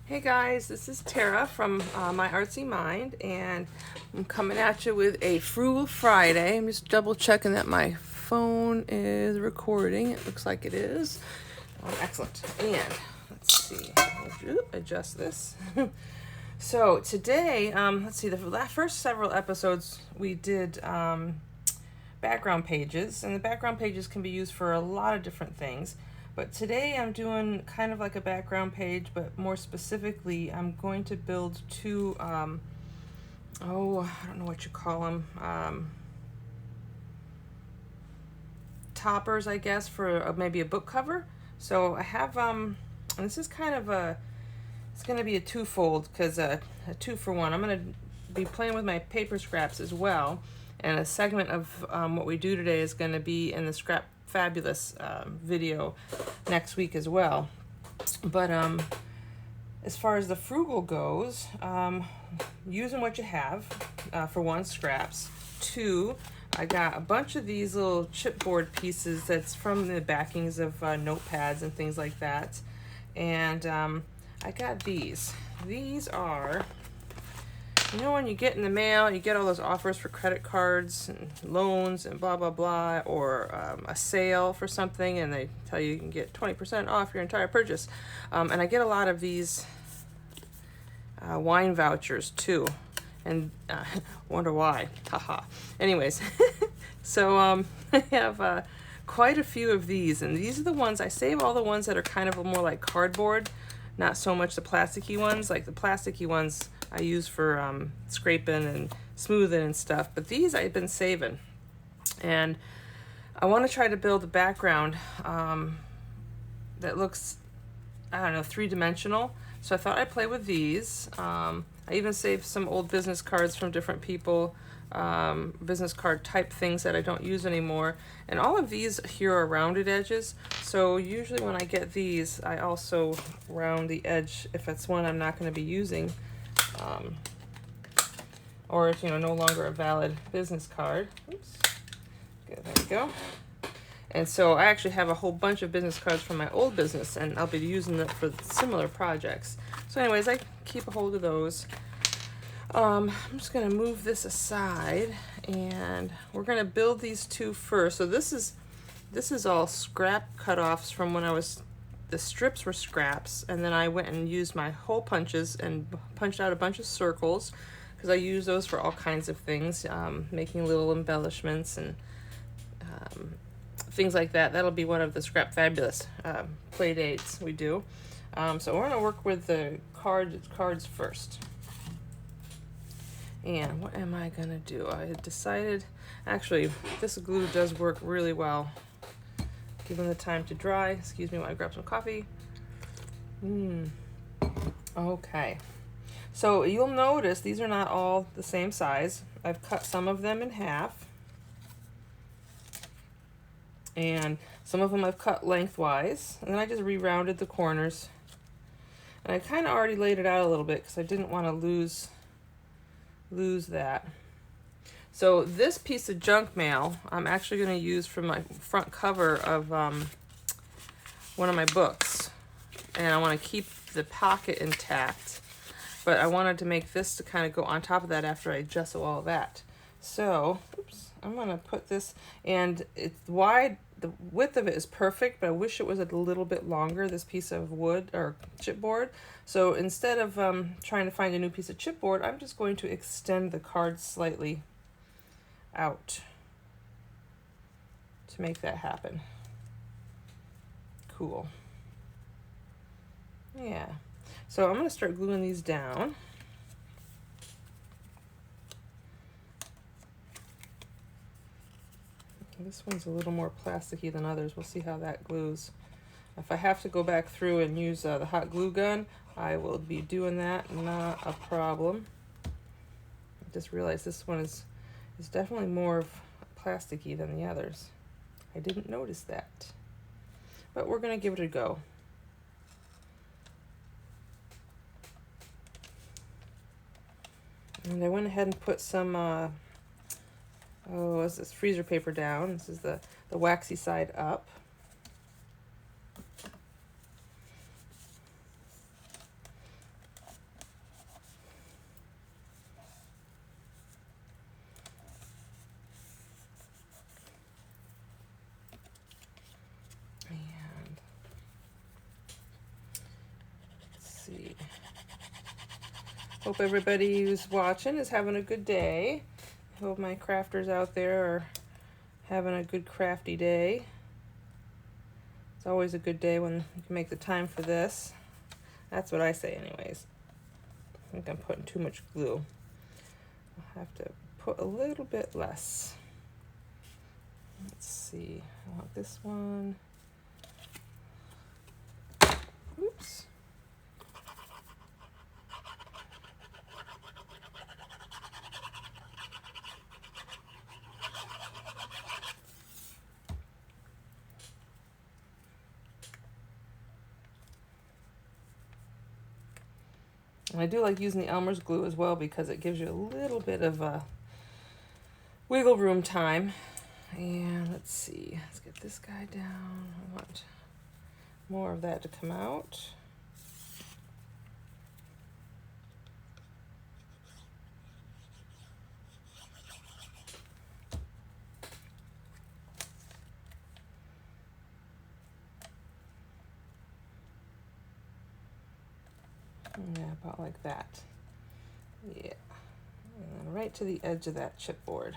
Hey guys, this is Tara from My Artsy Mind, and I'm coming at you with a Frugal Friday. I'm just double checking that my phone is recording. It looks like it is. Excellent. And let's see, I'll adjust this. So today, let's see, the first several episodes we did background pages, and the background pages can be used for a lot of different things. But today I'm doing kind of like a background page, but more specifically, I'm going to build two, I don't know what you call them, toppers, I guess, for maybe a book cover. So I have, and this is kind of it's going to be a twofold, because a 2-for-1. I'm going to be playing with my paper scraps as well, and a segment of what we do today is going to be in the Scrap Fabulous video next week as well. But as far as the frugal goes, using what you have, for one, scraps. Two, I got a bunch of these little chipboard pieces that's from the backings of notepads and things like that. And I got these. These are, you know, when you get in the mail, you get all those offers for credit cards and loans and blah, blah, blah, or a sale for something, and they tell you can get 20% off your entire purchase. And I get a lot of these wine vouchers too, and wonder why. Haha. Anyways, so I have quite a few of these, and these are the ones, I save all the ones that are kind of more like cardboard, not so much the plasticky ones. Like the plasticky ones I use for scraping and smoothing and stuff, but these I've been saving. And I want to try to build a background that looks, I don't know, three-dimensional. So I thought I'd play with these. I even saved some old business cards from different people, business card type things that I don't use anymore. And all of these here are rounded edges. So usually when I get these, I also round the edge if it's one I'm not going to be using. Or it's, you know, no longer a valid business card. Oops. Good, there we go. And so I actually have a whole bunch of business cards from my old business, and I'll be using them for similar projects. So anyways, I keep a hold of those. I'm just going to move this aside, and we're going to build these two first. So this is all scrap cutoffs from when the strips were scraps, and then I went and used my hole punches and punched out a bunch of circles, because I use those for all kinds of things, making little embellishments and things like that. That'll be one of the Scrap Fabulous play dates we do. So we're going to work with the cards first. And what am I going to do? I had decided, actually, this glue does work really well. Given the time to dry. Excuse me while I grab some coffee. Okay. So you'll notice these are not all the same size. I've cut some of them in half. And some of them I've cut lengthwise. And then I just re-rounded the corners. And I kind of already laid it out a little bit because I didn't want to lose that. So this piece of junk mail I'm actually going to use for my front cover of one of my books. And I want to keep the pocket intact. But I wanted to make this to kind of go on top of that after I gesso all that. So, oops, I'm going to put this, and it's wide, the width of it is perfect, but I wish it was a little bit longer, this piece of wood or chipboard. So instead of trying to find a new piece of chipboard, I'm just going to extend the card slightly out to make that happen. Cool. Yeah. So I'm going to start gluing these down. This one's a little more plasticky than others. We'll see how that glues. If I have to go back through and use the hot glue gun, I will be doing that. Not a problem. I just realized this one is definitely more plasticky than the others. I didn't notice that. But we're going to give it a go. And I went ahead and put some what's this, freezer paper down. This is the waxy side up. see. Hope everybody who's watching is having a good day. Hope my crafters out there are having a good crafty day. It's always a good day when you can make the time for this. That's what I say anyways. I think I'm putting too much glue. I'll have to put a little bit less. Let's see, I want this one. Oops. And I do like using the Elmer's glue as well because it gives you a little bit of wiggle room time. And let's see, let's get this guy down. I want more of that to come out. Yeah, about like that. Yeah. And then right to the edge of that chipboard.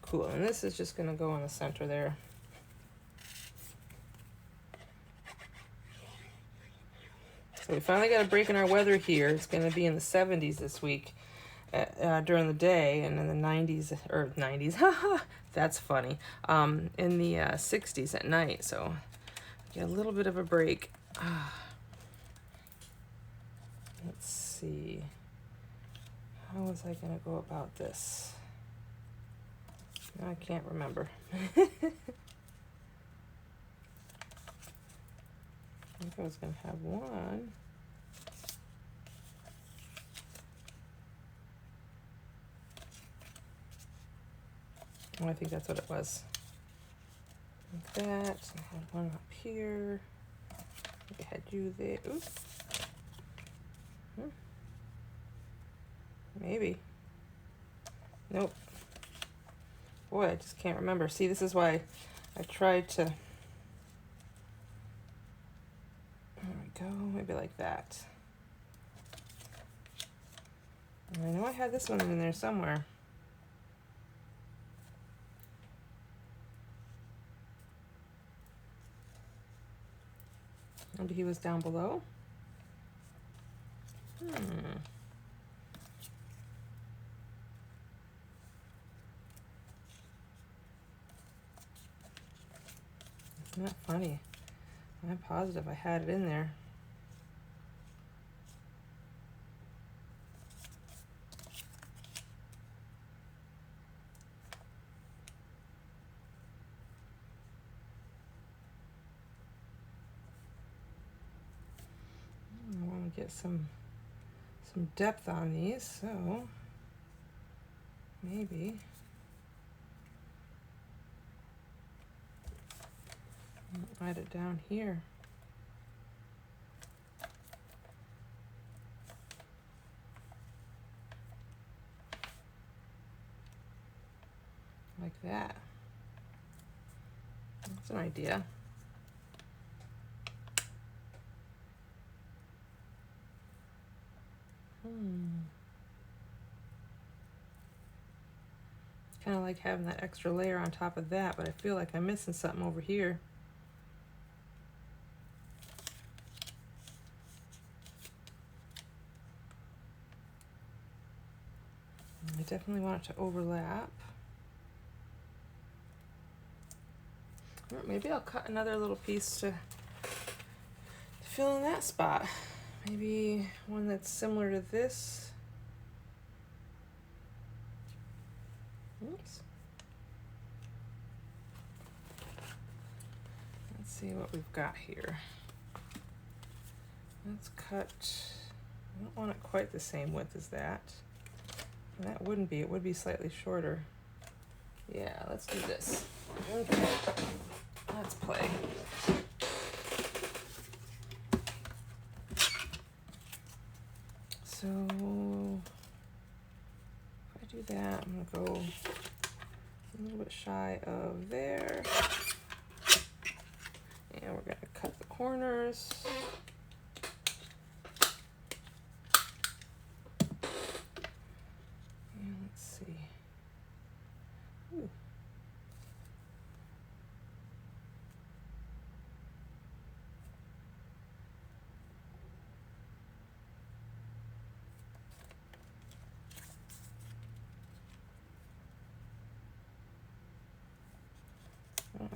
Cool. And this is just going to go in the center there. So we finally got a break in our weather here. It's going to be in the 70s this week during the day, and in the 90s, or 90s, that's funny, in the 60s at night. So get a little bit of a break. Let's see. How was I going to go about this? I can't remember. I think I was going to have one. Oh, I think that's what it was. Like that. I had one up here. I had you there. Oops. Maybe. Nope. Boy, I just can't remember. See, this is why I tried to... There we go. Maybe like that. And I know I had this one in there somewhere. Maybe he was down below. Isn't that funny? I'm positive I had it in there. I want to get some depth on these, so maybe I'll add it down here. Like that. That's an idea. It's kind of like having that extra layer on top of that, but I feel like I'm missing something over here. I definitely want it to overlap. Or maybe I'll cut another little piece to fill in that spot. Maybe one that's similar to this. Oops. Let's see what we've got here. Let's cut, I don't want it quite the same width as that. And that wouldn't be, it would be slightly shorter. Yeah, let's do this. Okay, let's play. So if I do that, I'm gonna go a little bit shy of there. And we're gonna cut the corners.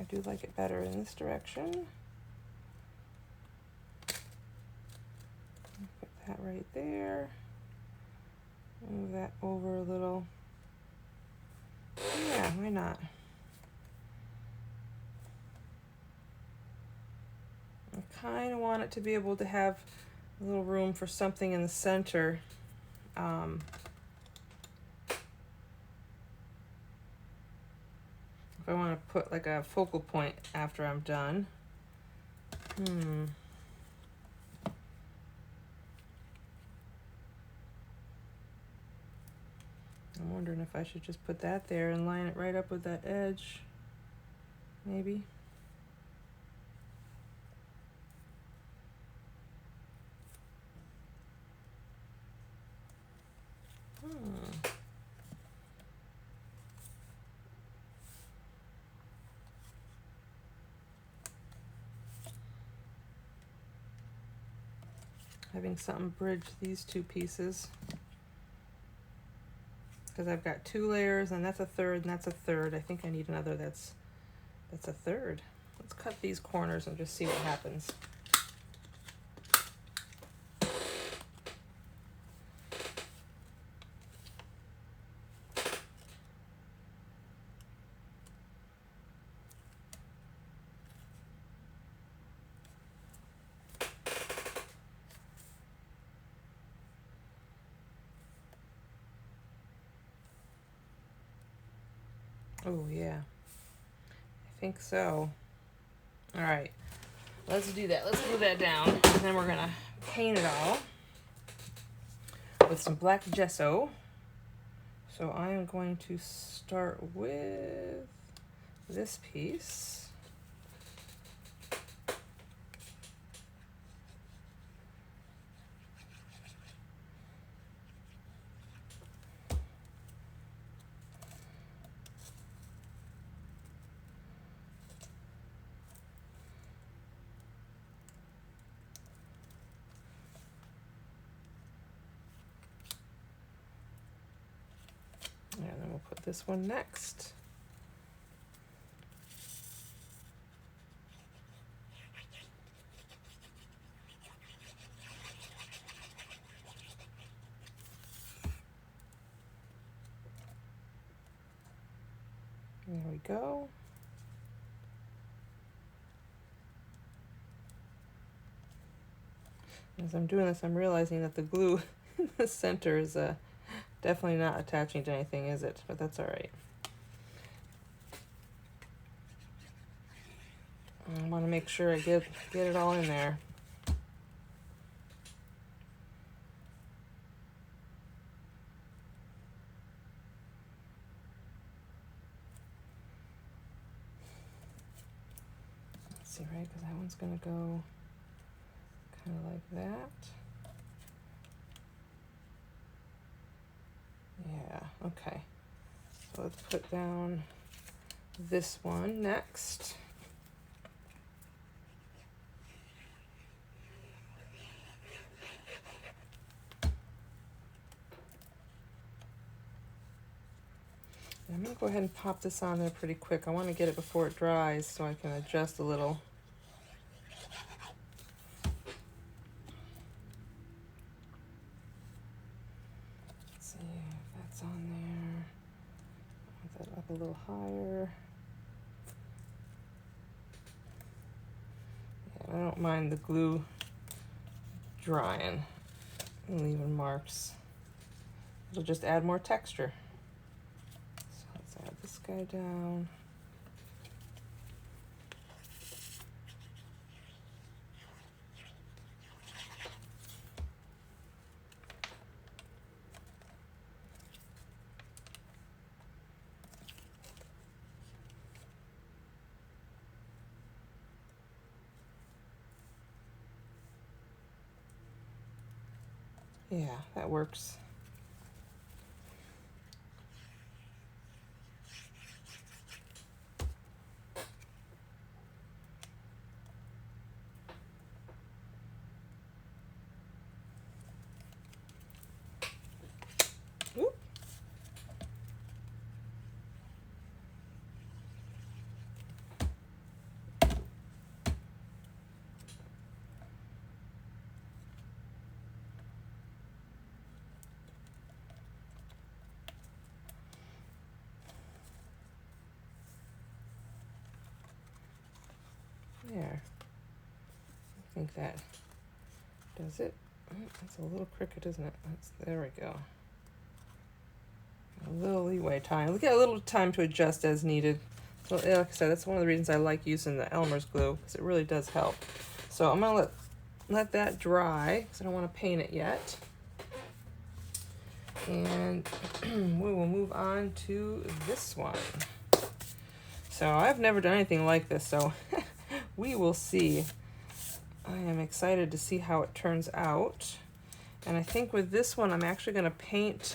I do like it better in this direction. Put that right there. Move that over a little. Yeah, why not? I kind of want it to be able to have a little room for something in the center. If I want to put like a focal point after I'm done. I'm wondering if I should just put that there and line it right up with that edge. Maybe. Having something bridge these two pieces, because I've got 2 layers and that's a third and that's a third. I think I need another that's a third. Let's cut these corners and just see what happens. Oh yeah, I think so. All right, let's do that. Let's glue that down, and then we're gonna paint it all with some black gesso. So I am going to start with this piece. And then we'll put this one next. There we go. As I'm doing this, I'm realizing that the glue in the center is definitely not attaching to anything, is it? But that's all right. I want to make sure I get it all in there. Let's see, right? Because that one's going to go kind of like that. Yeah, okay. So let's put down this one next. I'm going to go ahead and pop this on there pretty quick. I want to get it before it dries so I can adjust a little. Let's see if that's on there. Put that up a little higher. Yeah, I don't mind the glue drying and leaving marks. It'll just add more texture. So let's add this guy down. Yeah, that works. Oop. There. I think that does it. Oh, that's a little crooked, isn't it? There we go. A little leeway time. We get a little time to adjust as needed. So like I said, that's one of the reasons I like using the Elmer's glue, because it really does help. So I'm gonna let that dry, because I don't want to paint it yet. And we will move on to this one. So I've never done anything like this, so we will see. I am excited to see how it turns out. And I think with this one, I'm actually going to paint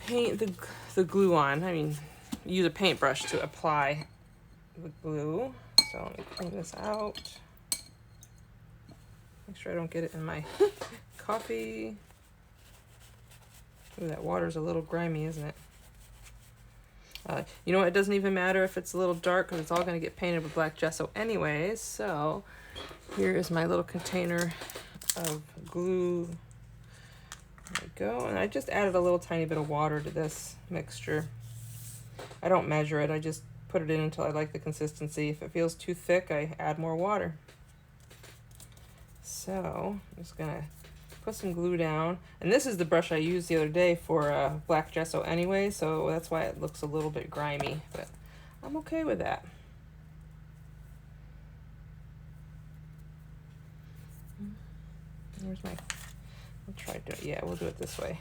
the glue on. I mean, use a paintbrush to apply the glue. So let me clean this out. Make sure I don't get it in my coffee. Ooh, that water's a little grimy, isn't it? You know what? It doesn't even matter if it's a little dark, because it's all going to get painted with black gesso anyways. So here is my little container of glue. There we go. And I just added a little tiny bit of water to this mixture. I don't measure it. I just put it in until I like the consistency. If it feels too thick, I add more water. So I'm just going to put some glue down. And this is the brush I used the other day for black gesso anyway, so that's why it looks a little bit grimy, but I'm okay with that. Where's my, I'll try to do it. Yeah, we'll do it this way.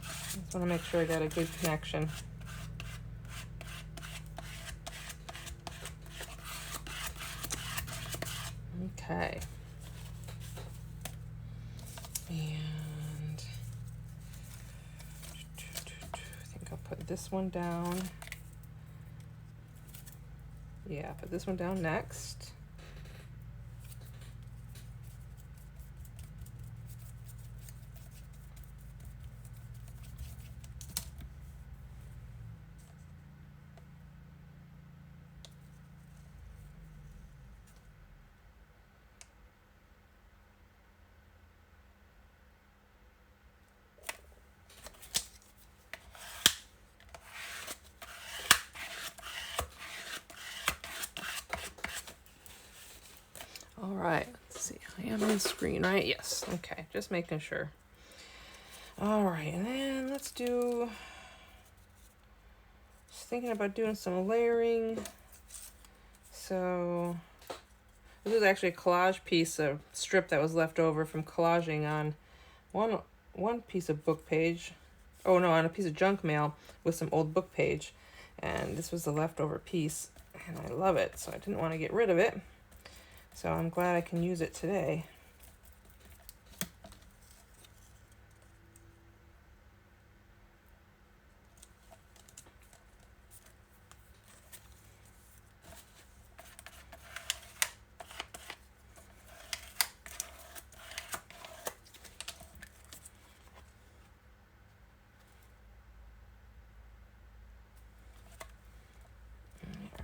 Just want to make sure I got a good connection. Okay. And I think I'll put this one down. Yeah, put this one down next. All right, let's see. I am on screen, right? Yes. Okay, just making sure. All right, and then let's do, just thinking about doing some layering. So this is actually a collage piece, a strip that was left over from collaging on one piece of book page. Oh no, on a piece of junk mail with some old book page. And this was the leftover piece, and I love it, so I didn't want to get rid of it. So I'm glad I can use it today.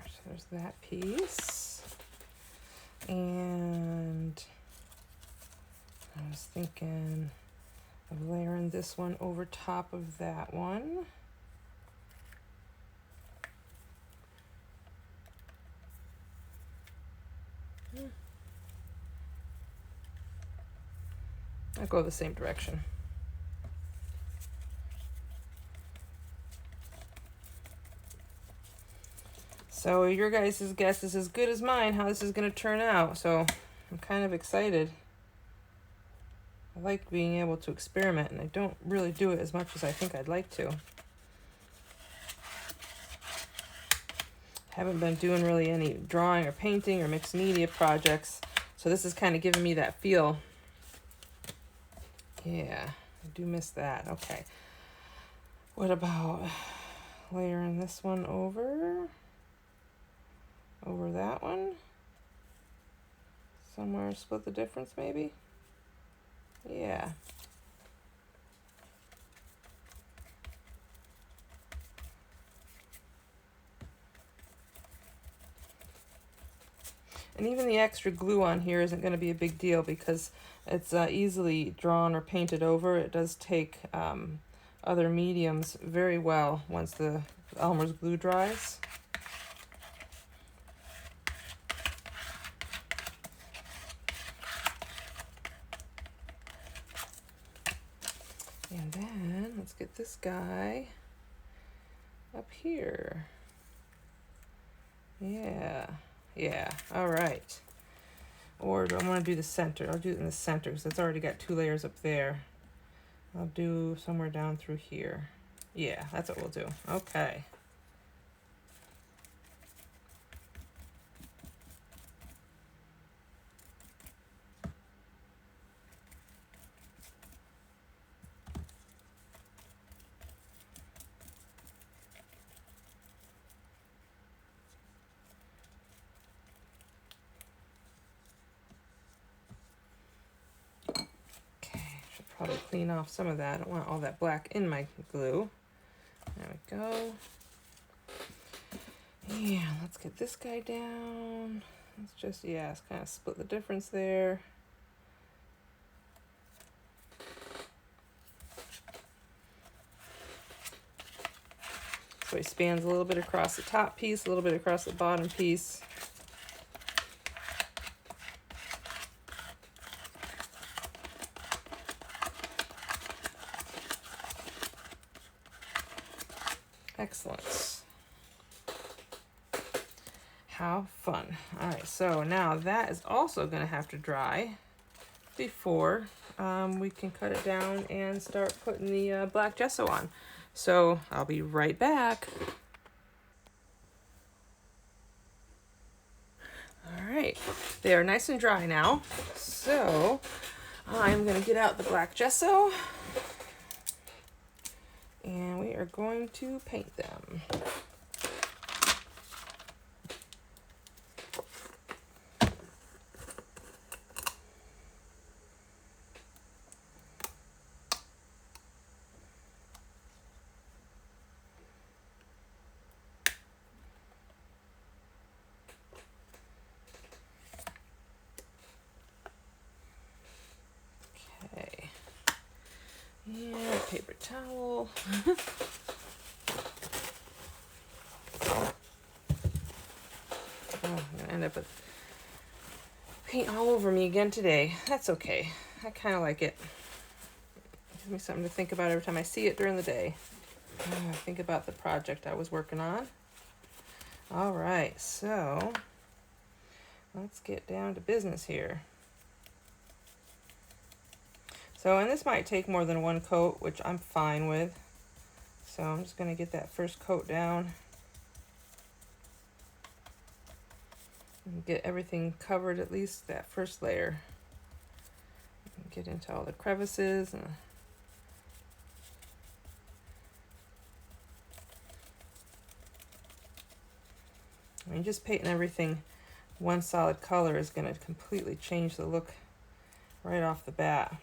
So there's that piece. And I was thinking of layering this one over top of that one. I'll go the same direction. So your guys' guess is as good as mine how this is going to turn out. So I'm kind of excited. I like being able to experiment, and I don't really do it as much as I think I'd like to. Haven't been doing really any drawing or painting or mixed media projects, so this is kind of giving me that feel. Yeah, I do miss that. Okay. What about layering this one over that one? Somewhere split the difference maybe? Yeah. And even the extra glue on here isn't going to be a big deal because it's easily drawn or painted over. It does take other mediums very well once the Elmer's glue dries. get this guy up here. Yeah, all right. Or do I want to do the center? I'll do it in the center because it's already got 2 layers up there. I'll do somewhere down through here. Yeah, that's what we'll do. Okay. Probably clean off some of that. I don't want all that black in my glue. There we go. Yeah, let's get this guy down. Let's just, yeah, let's kind of split the difference there. So he spans a little bit across the top piece, a little bit across the bottom piece. Excellent. How fun. All right, so now that is also going to have to dry before we can cut it down and start putting the black gesso on. So I'll be right back. All right, they are nice and dry now. So I'm going to get out the black gesso and we are going to paint them. Okay. And paper towel. I'm gonna end up with paint all over me again today. That's okay. I kind of like it. Gives me something to think about every time I see it during the day. I think about the project I was working on. All right, so let's get down to business here. So, and this might take more than one coat, which I'm fine with. So I'm just going to get that first coat down. And get everything covered, at least that first layer. And get into all the crevices. And I mean, just painting everything one solid color is going to completely change the look right off the bat.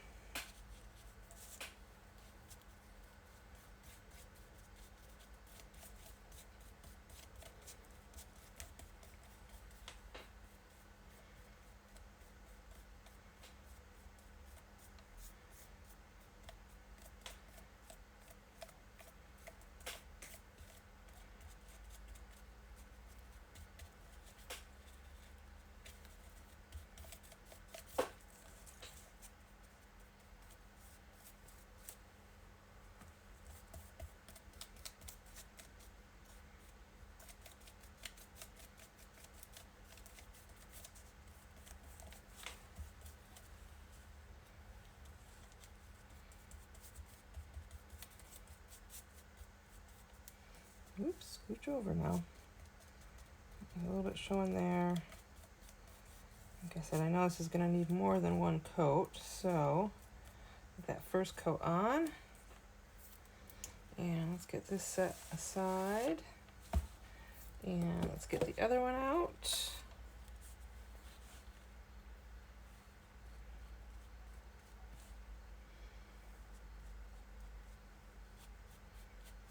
Oops, scooch over now. A little bit showing there. Like I said, I know this is going to need more than one coat, so get that first coat on. And let's get this set aside. And let's get the other one out.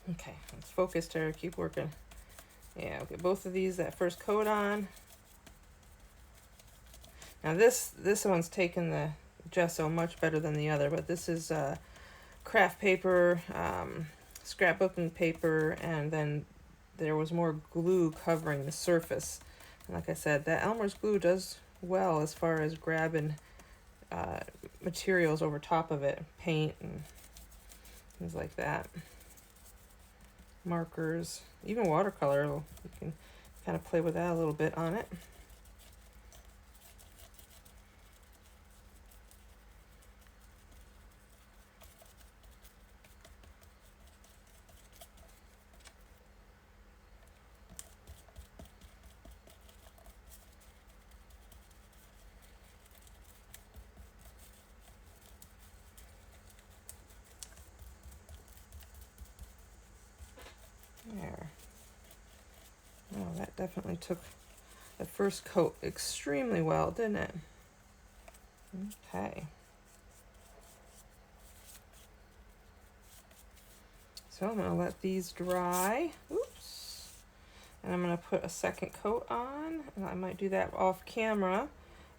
Okay, let's focus here, keep working. Yeah, we'll get both of these, that first coat on. Now this one's taken the gesso much better than the other, but this is craft paper, scrapbooking paper, and then there was more glue covering the surface. And like I said, that Elmer's glue does well as far as grabbing materials over top of it, paint and things like that. Markers, even watercolor, you can kind of play with that a little bit on it. There. Oh, that definitely took the first coat extremely well, didn't it? Okay. So I'm going to let these dry. Oops. And I'm going to put a second coat on. And I might do that off camera.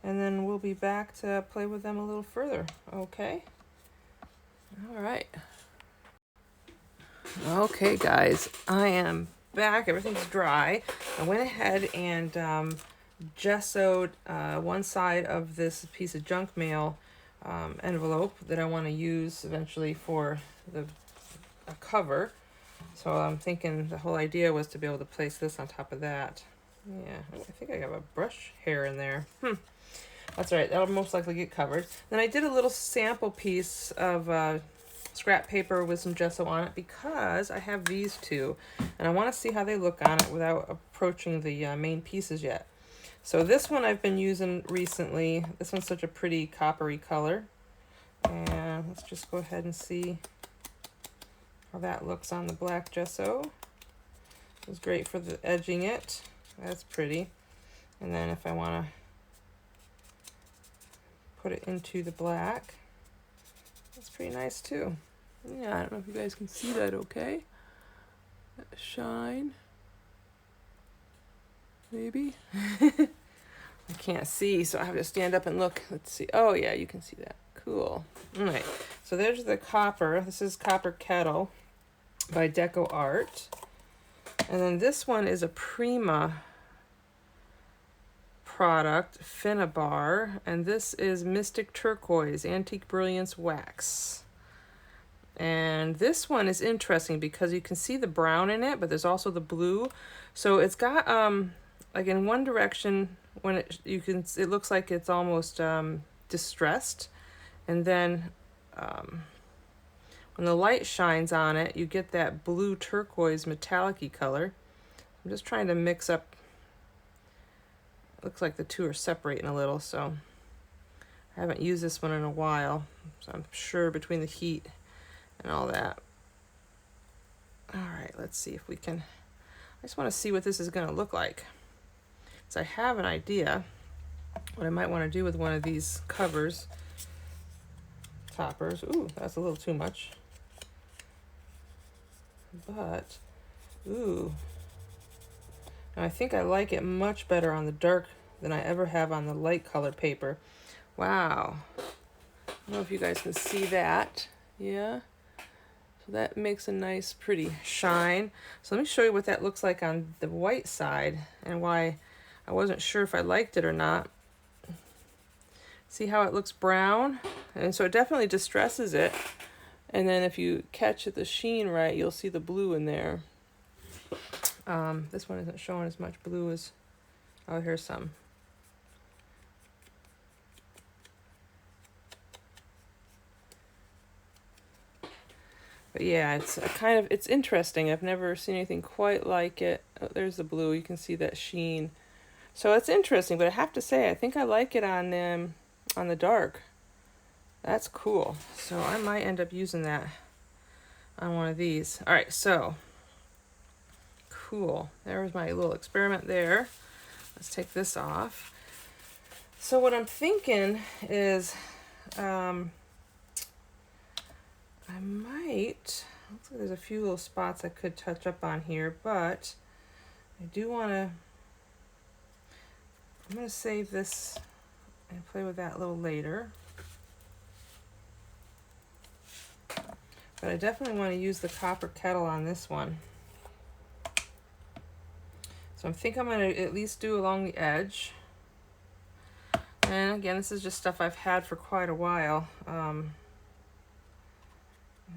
And then we'll be back to play with them a little further. Okay? All right. Okay, guys. I am back. Everything's dry. I went ahead and gessoed one side of this piece of junk mail envelope that I want to use eventually for a cover. So I'm thinking the whole idea was to be able to place this on top of that. Yeah, I think I have a brush hair in there. That's all right. That'll most likely get covered. Then I did a little sample piece of scrap paper with some gesso on it because I have these two and I want to see how they look on it without approaching the main pieces yet. So this one I've been using recently. This one's such a pretty coppery color. And let's just go ahead and see how that looks on the black gesso. It's great for the edging it. That's pretty. And then if I want to put it into the black, that's pretty nice too. Yeah, I don't know if you guys can see that okay. That shine. Maybe. I can't see, so I have to stand up and look. Let's see. Oh yeah, you can see that. Cool. All right. So there's the copper. This is Copper Kettle by Deco Art. And then this one is a Prima product, Finnabar, and this is Mystic Turquoise Antique Brilliance Wax. And this one is interesting because you can see the brown in it, but there's also the blue. So it's got like in one direction when it looks like it's almost distressed, and then when the light shines on it, you get that blue turquoise metallic-y color. I'm just trying to mix up. Looks like the two are separating a little, so I haven't used this one in a while, so I'm sure between the heat and all that. All right, let's see if we can. I just want to see what this is going to look like. So I have an idea what I might want to do with one of these covers, toppers. Ooh, that's a little too much. But, ooh. Now I think I like it much better on the dark than I ever have on the light colored paper. Wow. I don't know if you guys can see that. Yeah. So that makes a nice pretty shine. So let me show you what that looks like on the white side and why I wasn't sure if I liked it or not. See how it looks brown? And so it definitely distresses it. And then if you catch the sheen right, you'll see the blue in there. This one isn't showing as much blue as, oh, here's some. But yeah, it's interesting. I've never seen anything quite like it. Oh, there's the blue. You can see that sheen. So it's interesting, but I have to say, I think I like it on the dark. That's cool. So I might end up using that on one of these. All right, so cool. There was my little experiment there. Let's take this off. So what I'm thinking is I might, looks like there's a few little spots I could touch up on here, but I do want to, I'm going to save this and play with that a little later. But I definitely want to use the Copper Kettle on this one. So I think I'm going to at least do along the edge. And again, this is just stuff I've had for quite a while.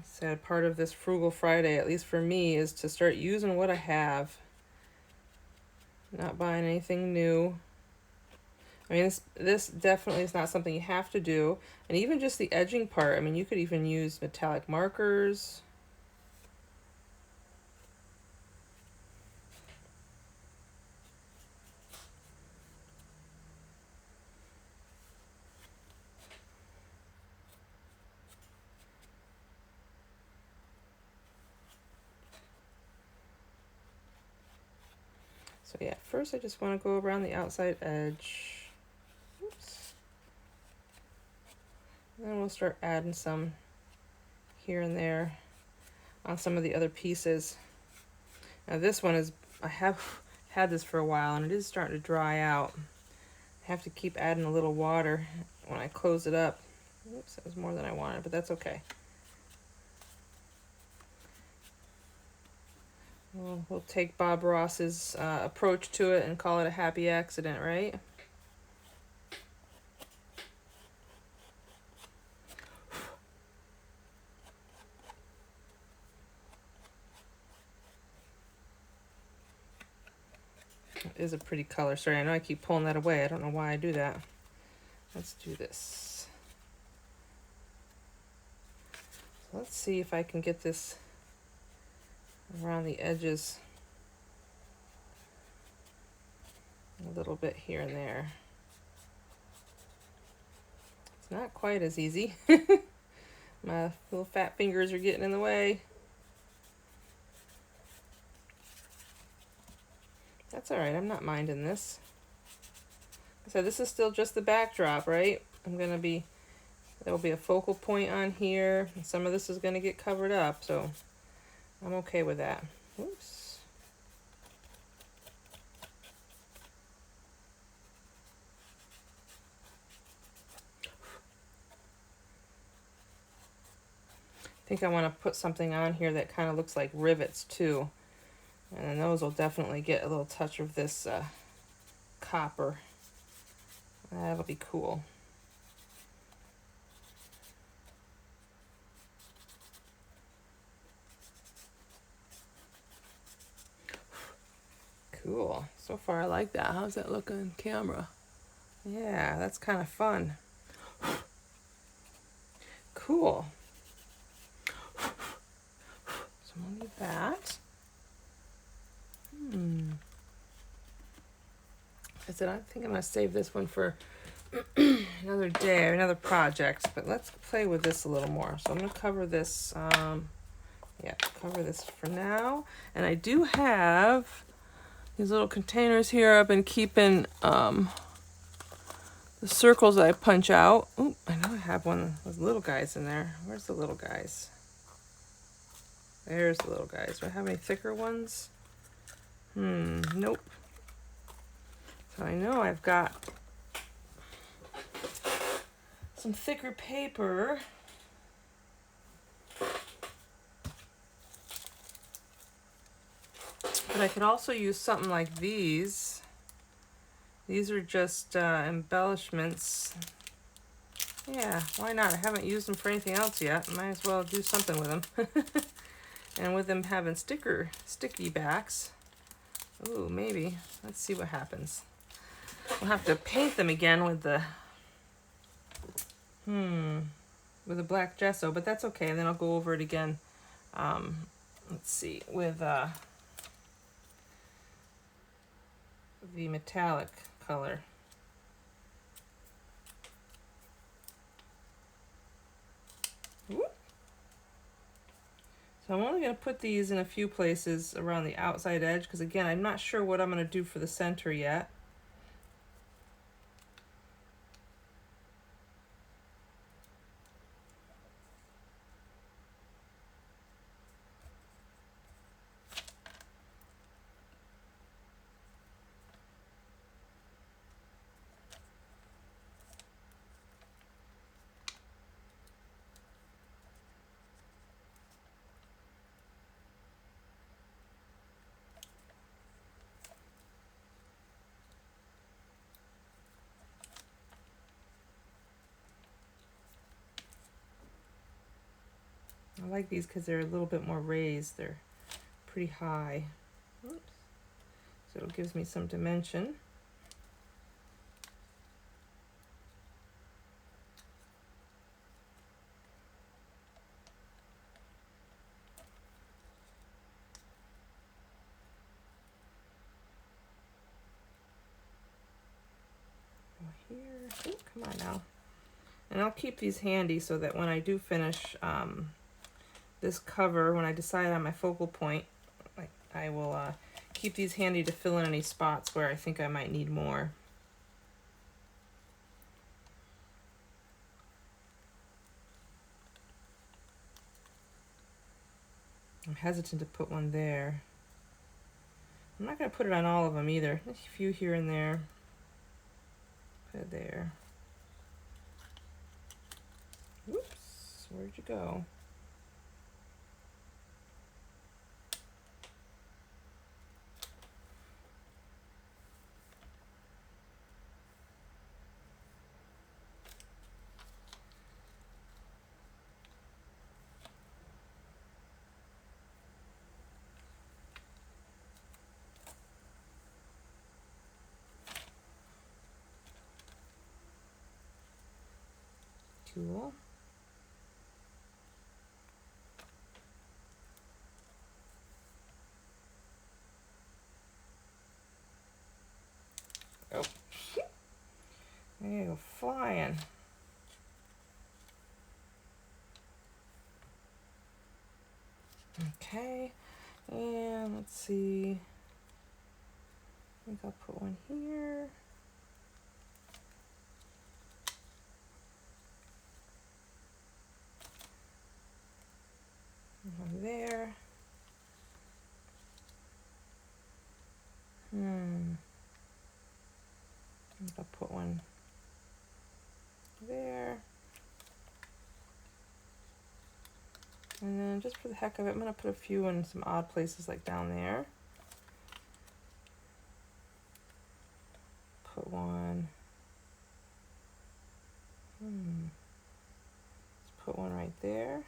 said part of this Frugal Friday, at least for me, is to start using what I have. Not buying anything new. I mean, this definitely is not something you have to do. And even just the edging part, I mean, you could even use metallic markers. So yeah, first I just want to go around the outside edge. Oops. And then we'll start adding some here and there on some of the other pieces. Now this one is, I have had this for a while and it is starting to dry out. I have to keep adding a little water when I close it up. Oops, that was more than I wanted, but that's okay. We'll take Bob Ross's approach to it and call it a happy accident, right? It is a pretty color. Sorry, I know I keep pulling that away. I don't know why I do that. Let's do this. So let's see if I can get this around the edges a little bit here and there. It's not quite as easy. My little fat fingers are getting in the way. That's all right, I'm not minding this. So this is still just the backdrop, right? There'll be a focal point on here, and some of this is gonna get covered up, so I'm okay with that. Oops. I think I want to put something on here that kind of looks like rivets too. And then those will definitely get a little touch of this copper. That'll be cool. Cool. So far I like that. How's that look on camera? Yeah, that's kind of fun. Cool. So we'll leave that. I said I think I'm going to save this one for another day or another project, but let's play with this a little more. So I'm going to cover this, cover this for now. And I do have these little containers here. I've been keeping the circles that I punch out. Oh, I know I have one with little guys in there. Where's the little guys? There's the little guys. Do I have any thicker ones? Nope. So I know I've got some thicker paper. But I could also use something like these. These are just embellishments. Yeah, why not? I haven't used them for anything else yet. Might as well do something with them. And with them having sticky backs. Ooh, maybe. Let's see what happens. We'll have to paint them again with the black gesso, but that's okay. And then I'll go over it again. Let's see, with the metallic color. Ooh. So I'm only going to put these in a few places around the outside edge because again, I'm not sure what I'm going to do for the center yet. I like these because they're a little bit more raised. They're pretty high. Oops. So it gives me some dimension. Here. Ooh, come on now. And I'll keep these handy so that when I do finish this cover, when I decide on my focal point, I will keep these handy to fill in any spots where I think I might need more. I'm hesitant to put one there. I'm not going to put it on all of them either. A few here and there. Put it there. Whoops, where'd you go? Cool. Oh, there you go, flying. Okay, and let's see. I think I'll put one here. One there. I think I'll put one there. And then just for the heck of it, I'm going to put a few in some odd places like down there. Put one. Let's put one right there.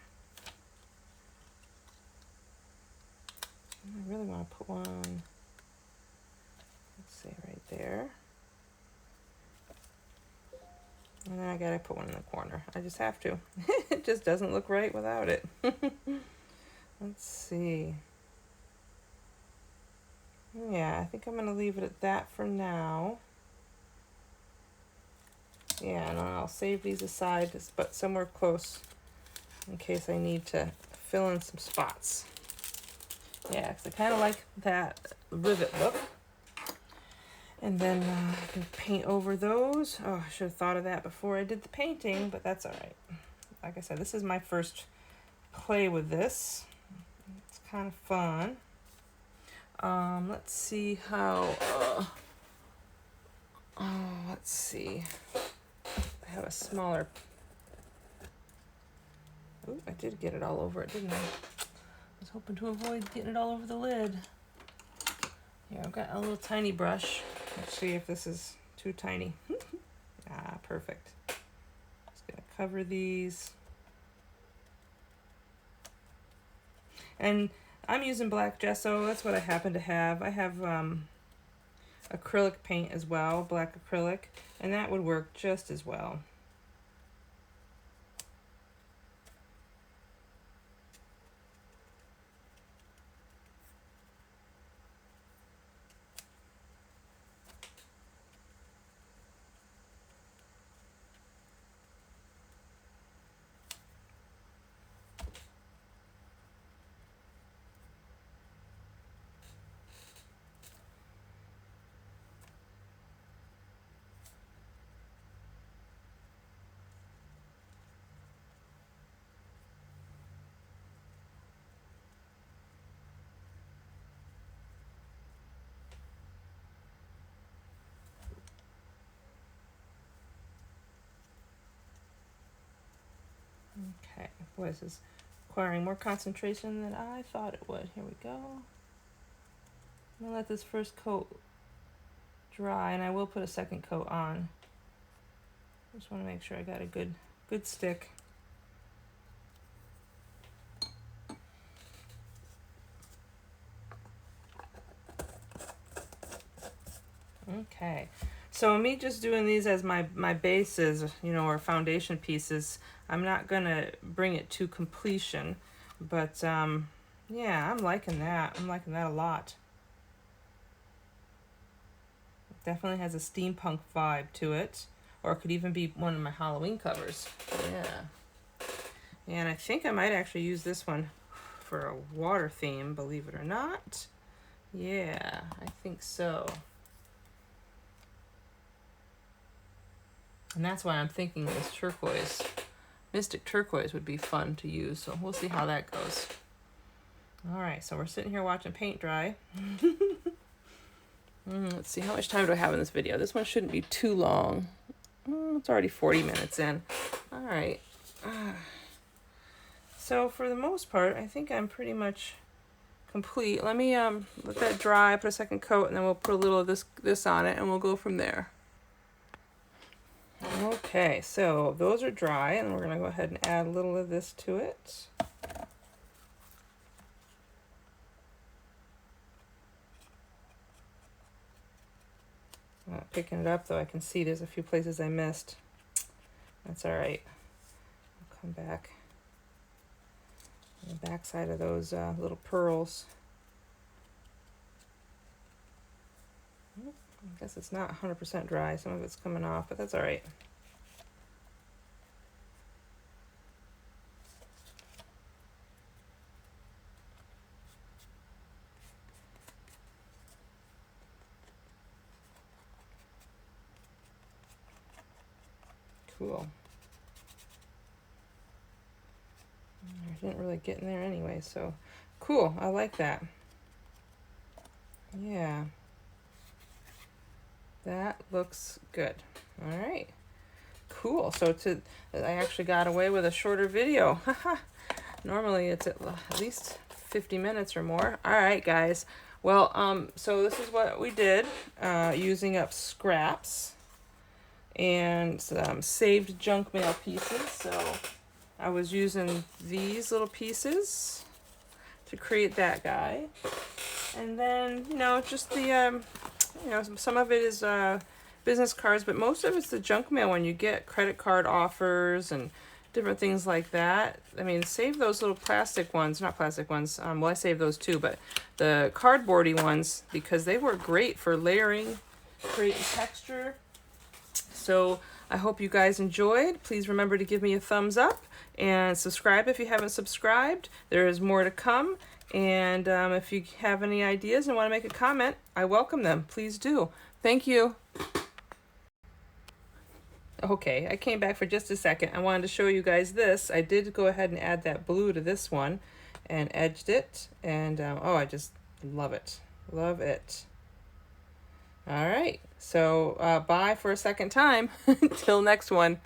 I really want to put one, let's say right there. And then I gotta put one in the corner. I just have to. It just doesn't look right without it. Let's see. Yeah, I think I'm gonna leave it at that for now. Yeah, and I'll save these aside, but somewhere close in case I need to fill in some spots. Yeah, because I kind of like that rivet look. And then I can paint over those. Oh, I should have thought of that before I did the painting, but that's all right. Like I said, this is my first play with this. It's kind of fun. Let's see how, let's see. I have a smaller, ooh, I did get it all over it, didn't I? I was hoping to avoid getting it all over the lid. Here, I've got a little tiny brush. Let's see if this is too tiny. Ah, perfect. Just gonna cover these. And I'm using black gesso. That's what I happen to have. I have acrylic paint as well, black acrylic, and that would work just as well. Okay, boy, this is requiring more concentration than I thought it would. Here we go. I'm gonna let this first coat dry, and I will put a second coat on. Just want to make sure I got a good stick. Okay, so me just doing these as my bases, you know, or foundation pieces, I'm not gonna bring it to completion, but yeah, I'm liking that. I'm liking that a lot. It definitely has a steampunk vibe to it, or it could even be one of my Halloween covers. Yeah, and I think I might actually use this one for a water theme, believe it or not. Yeah, I think so. And that's why I'm thinking this turquoise, Mystic Turquoise would be fun to use. So we'll see how that goes. All right, so we're sitting here watching paint dry. Let's see, how much time do I have in this video? This one shouldn't be too long. It's already 40 minutes in. All right. So for the most part, I think I'm pretty much complete. Let me let that dry, put a second coat, and then we'll put a little of this on it, and we'll go from there. Okay, so those are dry, and we're going to go ahead and add a little of this to it. Not picking it up, though I can see there's a few places I missed. That's all right. I'll come back on the back side of those little pearls. I guess it's not 100% dry. Some of it's coming off, but that's all right. Cool. I didn't really get in there anyway, so cool. I like that. Yeah. That looks good. All right. Cool. So I actually got away with a shorter video. Normally it's at least 50 minutes or more. All right, guys. Well, so this is what we did, using up scraps and some saved junk mail pieces. So I was using these little pieces to create that guy. And then, you know, just the, you know, some of it is business cards, but most of it's the junk mail when you get credit card offers and different things like that. I mean, save those little plastic ones, not plastic ones, well, I saved those too, but the cardboardy ones, because they were great for layering, creating texture. So I hope you guys enjoyed. Please remember to give me a thumbs up and subscribe if you haven't subscribed. There is more to come. And if you have any ideas and want to make a comment, I welcome them. Please do. Thank you. Okay, I came back for just a second. I wanted to show you guys this. I did go ahead and add that blue to this one and edged it. And oh, I just love it. Love it. All right. So bye for a second time. Until next one.